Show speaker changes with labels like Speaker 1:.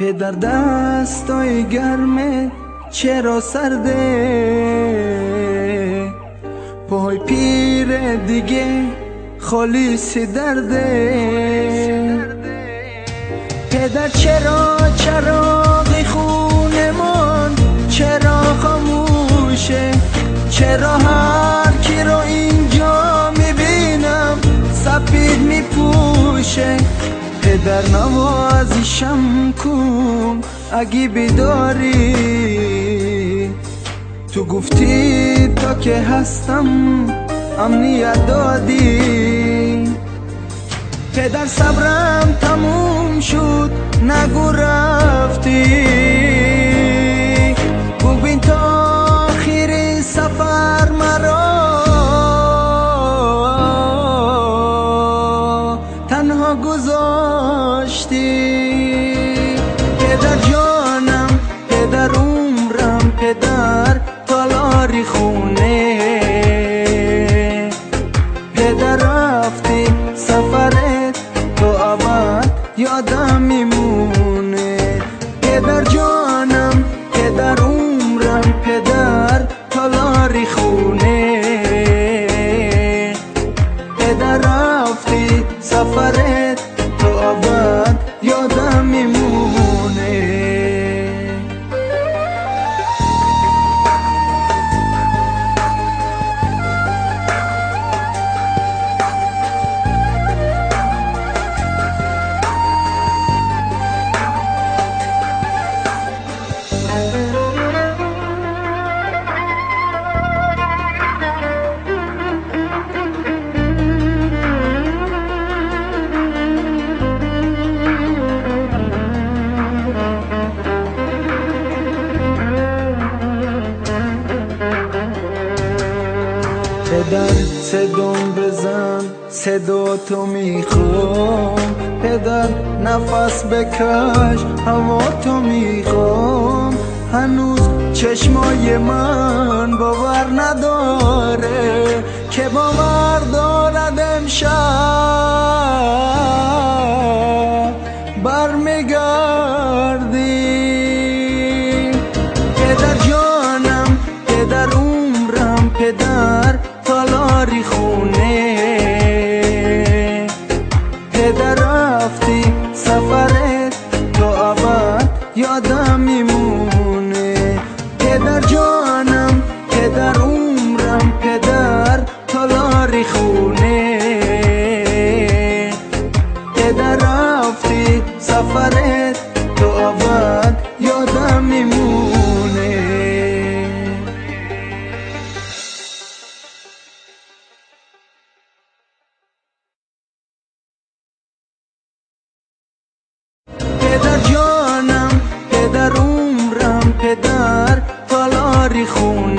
Speaker 1: پدر دستای گرمه چرا سرده، پای پیر دیگه خالیسی درده. پدر چرا چراغی خونمان چرا خاموشه، چرا هر کی رو اینجا میبینم سفید میپوشه. پدر نوازشم کن اگه بیداری، تو گفتی تا که هستم امنیت دادی. پدر صبرم تموم شد نگو رفتی، ببین تا آخر سفر مرا تنها گذاشتی. پدر جانم، پدر عمرم، پدر تالاری خونه. پدر رفتی سفرت تو ابد یادم میمونه. پدر جانم، پدر عمرم، پدر تالاری خونه. پدر رفتی سفرت تو ابد یادم میمونه. پدر صدام بزن صدا تو میخوام، پدر نفس بکش هوا تو میخوام. هنوز چشمای من باور نداره که باور دارد امشب برمیگردی. پدر جانم، پدر عمرم، پدر تالاری خونه. پدر رفتی سفرت تو ابد یادم میمونه. پدر جانم، پدر عمرم، پدر تالاری خونه. پدر رفتی سفرت تو ابد یادم میمونه. پدر جانم، پدر عمرم، پدر تالاری خونه.